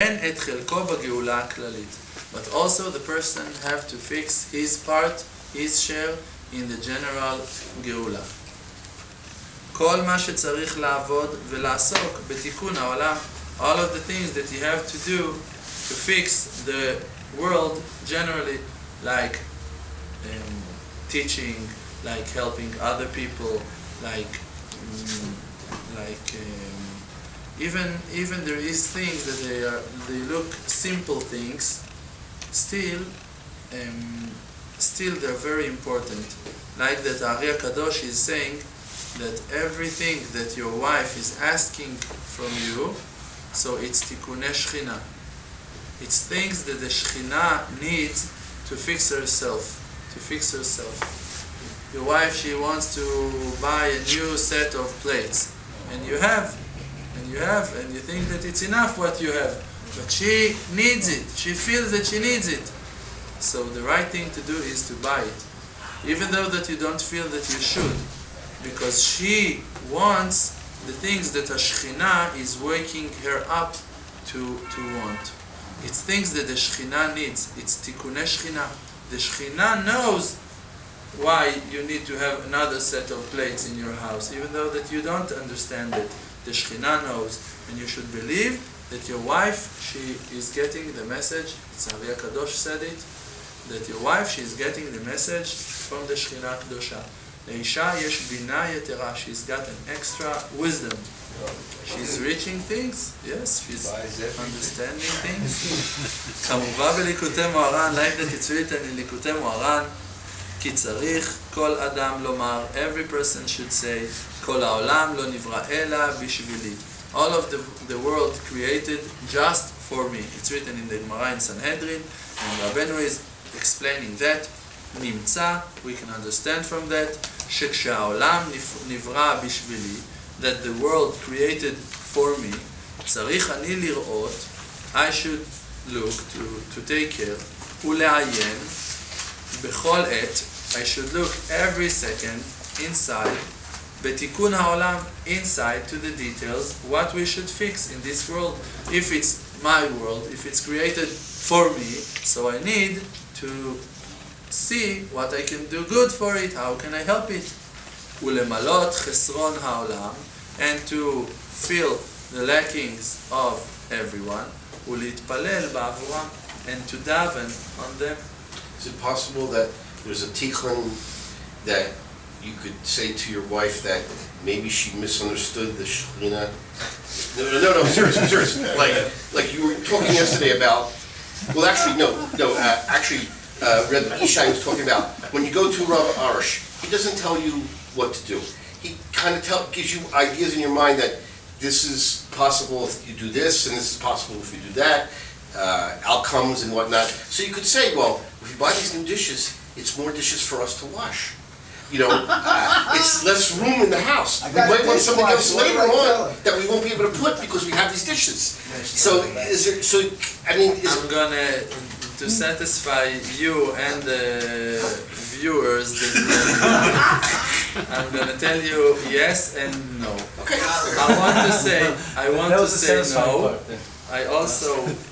את חלקו בגאולה הכללית. But also the person have to fix his part, his share in the general גאולה. כל מה שצריך לעבוד ולעסוק בתיקון העולם, all of the things that you have to do to fix the world generally, like teaching, like helping other people, even there is things that they look simple things, still they're very important. Like that Ari Kadosh is saying that everything that your wife is asking from you, so it's tikunei shechina. It's things that the Shechina needs to fix herself. Your wife, she wants to buy a new set of plates, and you have, and you think that it's enough what you have, but she needs it. She feels that she needs it. So the right thing to do is to buy it, even though that you don't feel that you should, because she wants the things that a Shechina is waking her up to want. It's things that the Shechina needs. It's tikunei shechina. The Shechina knows why you need to have another set of plates in your house, even though that you don't understand it. The Shechina knows, and you should believe that your wife, she is getting the message. Tzavia Kadosh said it, that your wife, she is getting the message from the Shechina Kedosha. Leisha yesh bina yetera. She's got an extra wisdom. She's reaching things, yes, she's understanding things. כמובן בליקוטי מוהר"ן, like that it's written in ליקוטי מוהר"ן, כי צריך כל אדם לומר, every person should say, כל העולם לא נברא אלא בשבילי. All of the world created just for me. It's written in the Gemara in Sanhedrin, and Rabbeinu is explaining that. נמצא, we can understand from that, שכשהעולם נברא בשבילי, that the world created for me, צריך אני לראות, I should look to take care, ולעיין בכל עת, I should look every second inside, בתיקון העולם, inside to the details, what we should fix in this world. If it's my world, if it's created for me, so I need to see what I can do good for it, how can I help it. ולמלות חסרון העולם, and to fill the lackings of everyone, ולהתפלל בעבורם, and to daven on them. Is it possible that there's a tikkun that you could say to your wife that maybe she misunderstood the Shechina? No, serious. Like you were talking yesterday about, well actually, Rabbi Ishai was talking about, when you go to Rav Arush, he doesn't tell you what to do. He kind of gives you ideas in your mind that this is possible if you do this, and this is possible if you do that, outcomes and whatnot. So you could say, well, if you buy these new dishes, it's more dishes for us to wash. It's less room in the house. We might want something else later on that we won't be able to put because we have these dishes. So I'm gonna, to satisfy you and the viewers, I'm gonna tell you yes and no. Okay. I want to say no.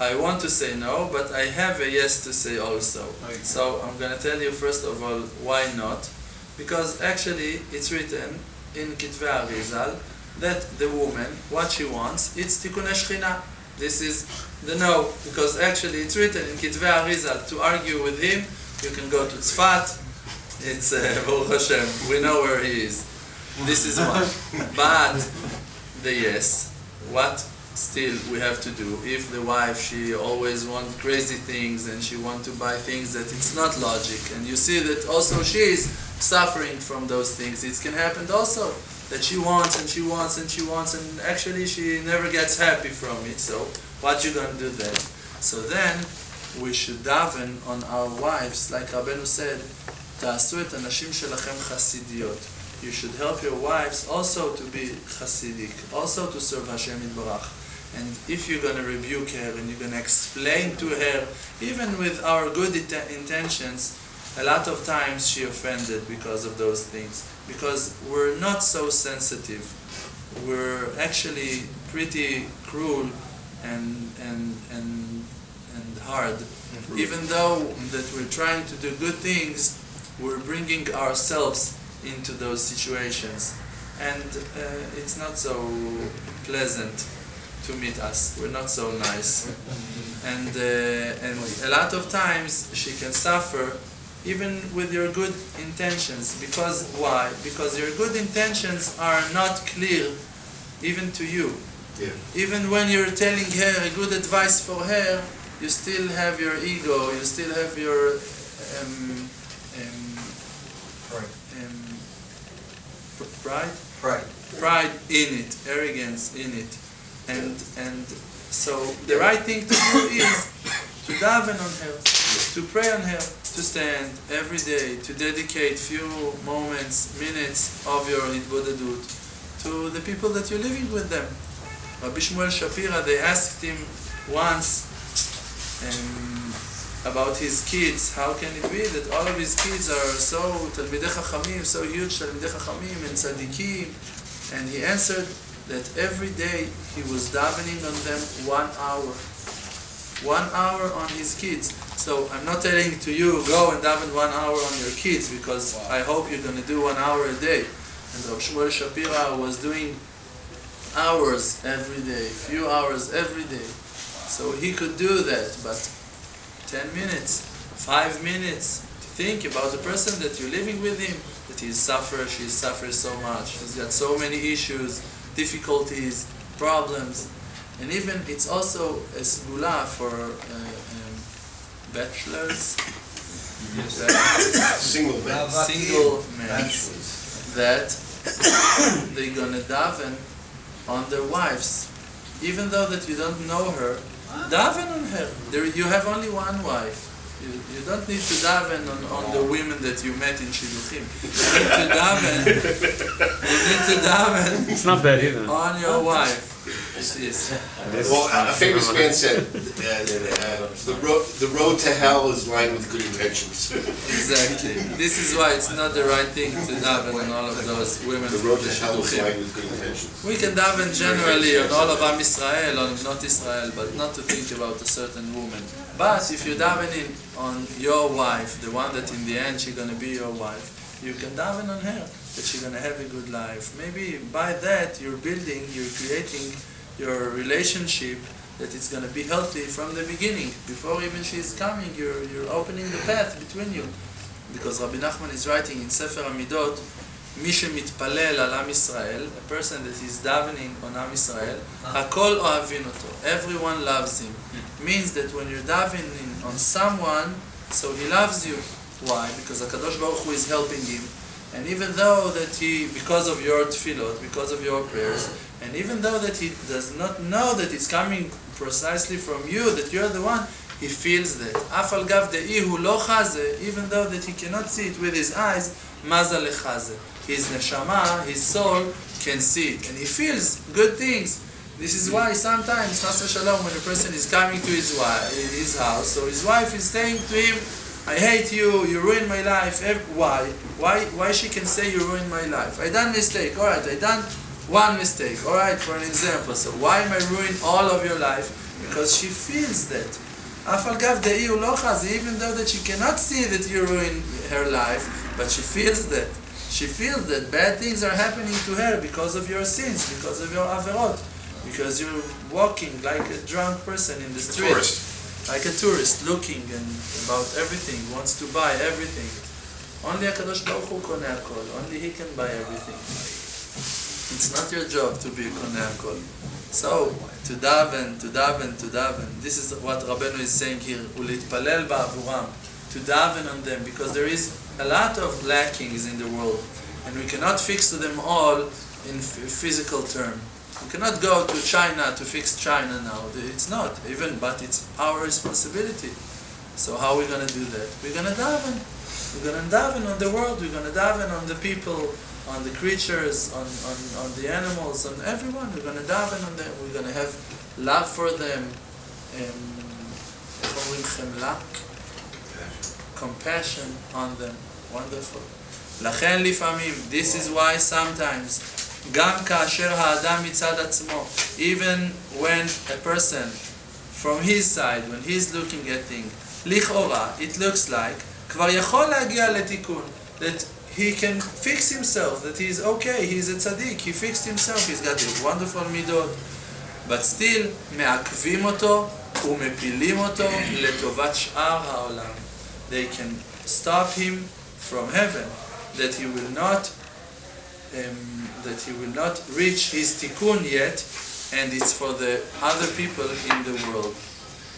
I want to say no, but I have a yes to say also. So I'm gonna tell you first of all why not, because actually it's written in Kitvei Arizal that the woman, what she wants, it's tikunei shechina. This is the no, because actually it's written in Kitvei Arizal. To argue with him, you can go to Tzfat. It's Baruch HaShem. We know where he is. This is one. But the yes, what still we have to do? If the wife, she always wants crazy things and she wants to buy things that it's not logic, and you see that also she is suffering from those things, it can happen also that she wants and she wants and she wants, and actually she never gets happy from it. So what you gonna do then? So then we should daven on our wives, like Rabbeinu said, תעשו את הנשים שלכם חסידיות. You should help your wives also to be Hasidic, also to serve Hashem Yitbarach. And if you're going to rebuke her and you're going to explain to her, even with our good intentions, a lot of times she offended because of those things. Because we're not so sensitive. We're actually pretty cruel and hard. Even though that we're trying to do good things, we're bringing ourselves into those situations, and it's not so pleasant to meet us. We're not so nice, and a lot of times she can suffer even with your good intentions. Because why? Because your good intentions are not clear even to you. Yeah. Even when you're telling her a good advice for her, you still have your ego, you still have your pride in it, arrogance in it, and so the right thing to do is to daven on her, to pray on her, to stand every day, to dedicate few moments, minutes of your hitbodedut to the people that you're living with them. Rabbi Shmuel Shapira, they asked him once about his kids. How can it be that all of his kids are so Talmidei Chachamim, so huge Talmidei Chachamim and Tzaddikim? And he answered that every day he was davening on them 1 hour. 1 hour on his kids. So I'm not telling to you, go and daven 1 hour on your kids, because I hope you're going to do 1 hour a day. And Rabbi Shmuel Shapira was doing hours every day, few hours every day. So he could do that, but 10 minutes, 5 minutes, to think about the person that you're living with him, that he suffers, she suffers so much, he's got so many issues, difficulties, problems, and even it's also a segula for bachelors, Single men. That they're gonna daven on their wives, even though that you don't know her. Daven on her. You have only one wife. You don't need to daven on the women that you met in Shidduchim. You need to daven. It's not bad either. On your wife. Well, a famous man said, the road to hell is lined with good intentions. Exactly. This is why it's not the right thing to daven on all of those women. The road to hell is lined with good intentions. We can daven generally on all of Am Israel, on not Israel, but not to think about a certain woman. But if you're davening on your wife, the one that in the end she's going to be your wife, you can daven on her, that she's going to have a good life. Maybe by that you're creating your relationship that it's going to be healthy from the beginning. Before even she's coming, you're opening the path between you. Because Rabbi Nachman is writing in Sefer Amidot, Mi shemitpalel al Am Yisrael, a person that is davening on Am Yisrael, hakol ohavin oto, everyone loves him. Means that when you're davening on someone, so he loves you. Why? Because HaKadosh Baruch Hu is helping him. And even though that he, because of your tefillot, because of your prayers, and even though that he does not know that it's coming precisely from you, that you're the one, he feels that. Afal gav de'ihu lo chaze, even though that he cannot see it with his eyes, maza lechaze. His neshama, his soul, can see it. And he feels good things. This is why sometimes, chas v'shalom, when a person is coming to his house, so his wife is saying to him, I hate you, you ruined my life. Why? Why she can say you ruined my life? I done mistake, alright, I done one mistake, alright, for an example. So why am I ruining all of your life? Because she feels that. Afal gav de'ihu lo chaz, even though that she cannot see that you ruined her life, but she feels that. She feels that bad things are happening to her because of your sins, because of your averot, because you're walking like a drunk person in the street. Like a tourist, looking and about everything, wants to buy everything. Only HaKadosh Baruch Hu koneh hakol. Only He can buy everything. It's not your job to be koneh hakol. So, to daven. This is what Rabbeinu is saying here. Ulitpalel ba'avuram. To daven on them, because there is a lot of lackings in the world, and we cannot fix them all in physical terms. We cannot go to China to fix China now. It's not, but it's our responsibility. So how are we going to do that? We're going to daven. We're going to daven on the world. We're going to daven on the people, on the creatures, on the animals, on everyone. We're going to daven on them. We're going to have love for them. Compassion on them. Wonderful. לכן לפעמים, this is why sometimes, גם כאשר האדם מצד עצמו, even when a person from his side, when he's looking at things, lichora, it looks like, כבר יכול להגיע לתיקון, that he can fix himself, that he's okay, he's a tzaddik, he fixed himself, he's got a wonderful midot, but still, מעכבים אותו ומפילים אותו לטובת שאר העולם. They can stop him from heaven, that he will not reach his tikkun yet, and it's for the other people in the world.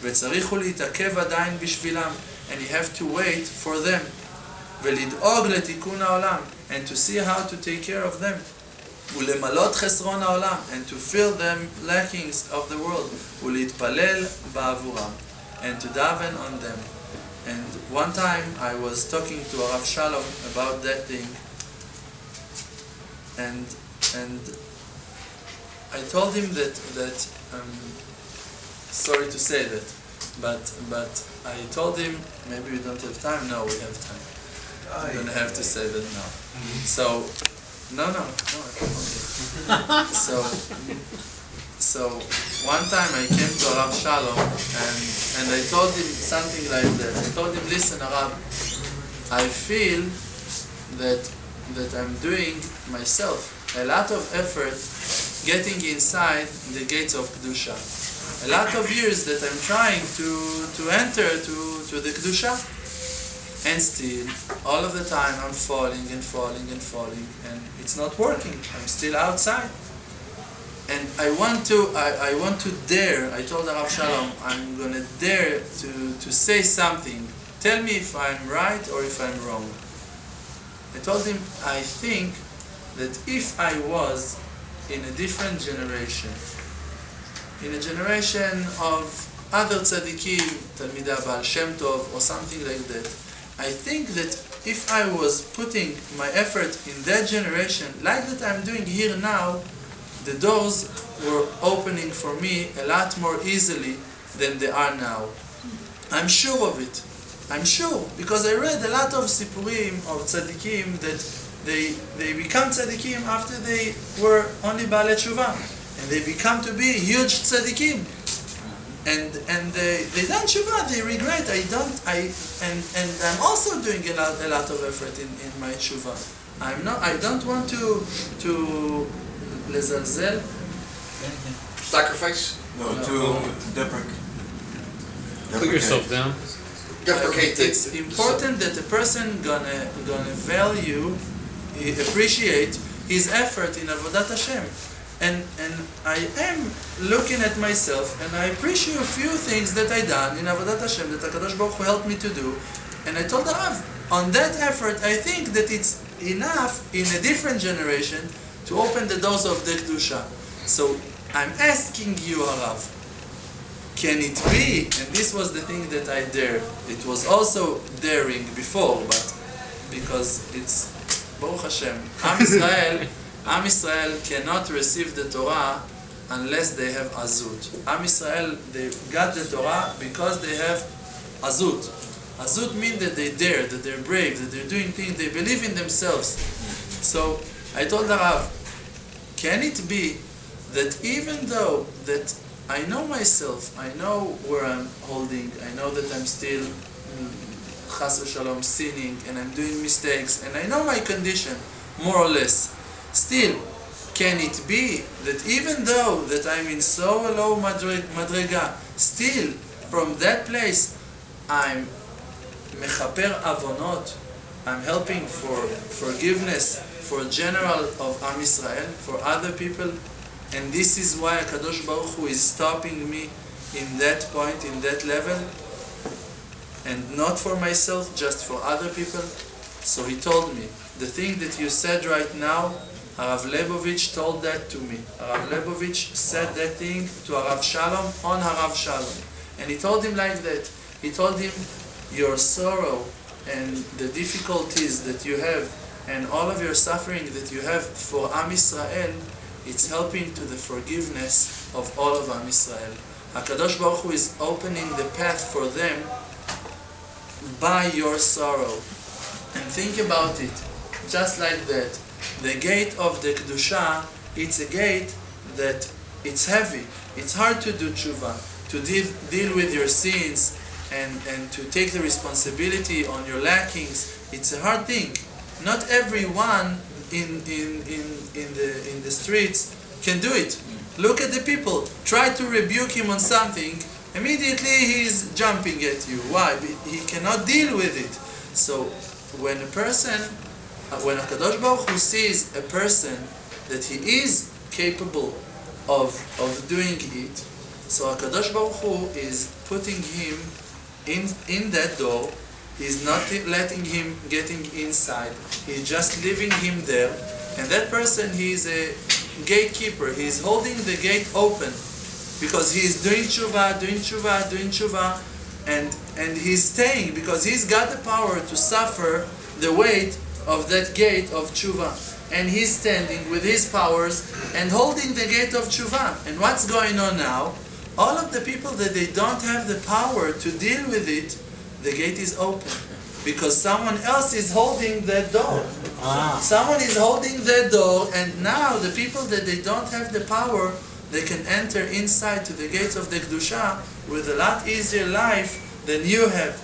וצריך הוא להתעכב עדיין בשבילם, and you have to wait for them. ולדאוג לתיקון העולם, and to see how to take care of them. ולמלות חסרון העולם, and to fill them lackings of the world. ולהתפלל בעבורם, and to daven on them. And one time I was talking to Rav Shalom about that thing, and I told him that sorry to say that, but I told him, maybe we don't have time. No, we have time. I'm gonna have to say that now. So, no, okay. So one time I came to Rav Shalom and I told him something like that. I told him, listen, Rav, I feel that I'm doing myself a lot of effort getting inside the gates of Kedusha. A lot of years that I'm trying to enter to the Kedusha, and still, all of the time I'm falling, and it's not working. I'm still outside. And I want to dare, I told Rav Shalom, I'm going to dare to say something. Tell me if I'm right or if I'm wrong. I told him, I think that if I was in a different generation, in a generation of other tzaddikim, Talmidei Baal Shem Tov, or something like that, I think that if I was putting my effort in that generation, like that I'm doing here now, the doors were opening for me a lot more easily than they are now. I'm sure of it. I'm sure, because I read a lot of sipurim of tzaddikim that they become tzaddikim after they were only Baalei Tshuva, and they become to be huge tzaddikim. And they done tshuva, they regret. And I'm also doing a lot of effort in my tshuva. I don't want to lezalzel. Sacrifice? No, to deprecate. Put yourself down. Deprecate. It's important that a person gonna value, appreciate his effort in Avodat HaShem. And I am looking at myself, and I appreciate a few things that I done in Avodat HaShem that HaKadosh Baruch Hu helped me to do. And I told the Rav, on that effort, I think that it's enough in a different generation to open the doors of the Kedusha. So I'm asking you, Rav, can it be, and this was the thing that I dared, it was also daring before, but because it's Baruch Hashem, Am Yisrael cannot receive the Torah unless they have azut. Am Yisrael, they got the Torah because they have azut. Azut means that they dare, that they're brave, that they're doing things, they believe in themselves. So I told the Rav, can it be that even though that I know myself, I know where I'm holding, I know that I'm still chas v'shalom sinning, and I'm doing mistakes, and I know my condition, more or less. Still, can it be that even though that I'm in so low madrega, still from that place I'm mechaper avonot, I'm helping for forgiveness for general of Am Yisrael, for other people, and this is why HaKadosh Baruch Hu is stopping me in that point, in that level, and not for myself, just for other people. So he told me, the thing that you said right now, Harav Lebovich told that to me. Harav Lebovich said that thing to Harav Shalom on Harav Shalom. And he told him like that. He told him, your sorrow and the difficulties that you have and all of your suffering that you have for Am Yisrael, it's helping to the forgiveness of all of Am Yisrael. HaKadosh Baruch Hu is opening the path for them by your sorrow. And think about it, just like that. The gate of the Kedusha, it's a gate that it's heavy. It's hard to do tshuva. to deal with your sins and to take the responsibility on your lackings. It's a hard thing. Not everyone in the streets can do it. Look at the people. Try to rebuke him on something. Immediately he's jumping at you. Why? He cannot deal with it. So when a person, when HaKadosh Baruch Hu sees a person that he is capable of doing it, so HaKadosh Baruch Hu is putting him in that door. He's not letting him getting inside. He's just leaving him there. And that person, he's a gatekeeper. He's holding the gate open because he's doing tshuva, and he's staying because he's got the power to suffer the weight of that gate of tshuva. And he's standing with his powers and holding the gate of tshuva. And what's going on now? All of the people that they don't have the power to deal with it, the gate is open. Because someone else is holding that door. Someone is holding that door, and now the people that they don't have the power, they can enter inside to the gates of the Kedusha with a lot easier life than you have.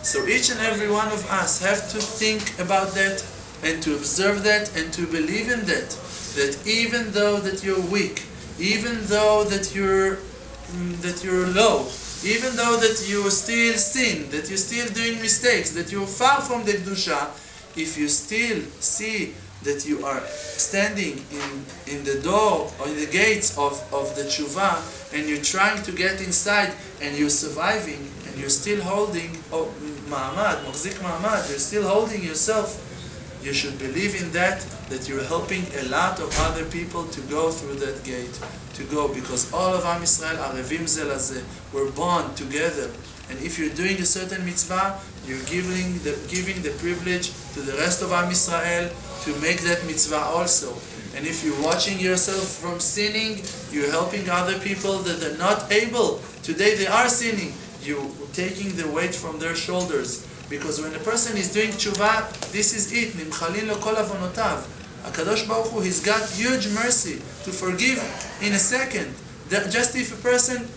So each and every one of us have to think about that, and to observe that, and to believe in that. That even though that you're weak, even though that you're low, even though that you still sin, that you're still doing mistakes, that you're far from the Kedusha, if you still see that you are standing in the door or in the gates of the tshuva, and you're trying to get inside, and you're surviving, and you're still holding ma'amad, mahzik ma'amad, you're still holding yourself, you should believe in that you're helping a lot of other people to go through that gate, to go, because all of Am Yisrael are revim ze lazeh. We're bound together. And if you're doing a certain mitzvah, you're giving the privilege to the rest of Am Yisrael to make that mitzvah also. And if you're watching yourself from sinning, you're helping other people that are not able. Today they are sinning. You're taking the weight from their shoulders. Because when a person is doing tshuva, this is it. Nimchalin lo kol avonotav. HaKadosh Baruch Hu, He's got huge mercy to forgive in a second. Just if a person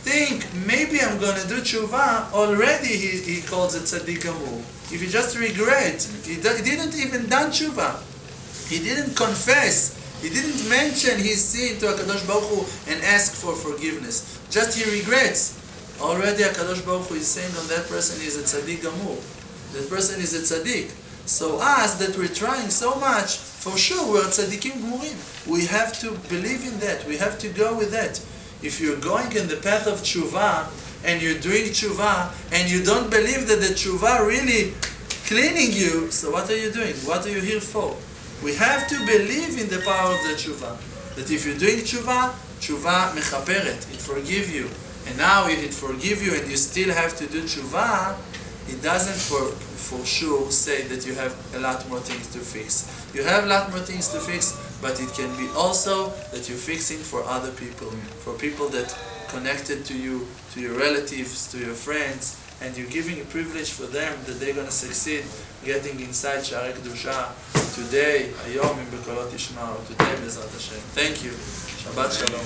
think, maybe I'm going to do tshuva, already he calls it tzaddik gamur. If he just regret, he didn't even done tshuva. He didn't confess. He didn't mention his sin to HaKadosh Baruch Hu and ask for forgiveness. Just he regrets. Already HaKadosh Baruch Hu is saying on that person is a tzaddik gamur. That person is a tzaddik. So us that we're trying so much, for sure we're tzaddikim gmurim. We have to believe in that. We have to go with that. If you're going in the path of tshuva, and you're doing tshuva, and you don't believe that the tshuva really cleaning you, so what are you doing? What are you here for? We have to believe in the power of the tshuva. That if you're doing tshuva, tshuva mechaperet, it forgive you. And now if it forgive you and you still have to do tshuva, it doesn't for sure say that you have a lot more things to fix. You have a lot more things to fix, but it can be also that you're fixing for other people, for people that connected to you, to your relatives, to your friends, and you're giving a privilege for them that they're going to succeed getting inside Sha'arei Kedusha today, Hayom im Bekolot Yishma'u, today Bezrat Hashem. Thank you. Shabbat Shalom.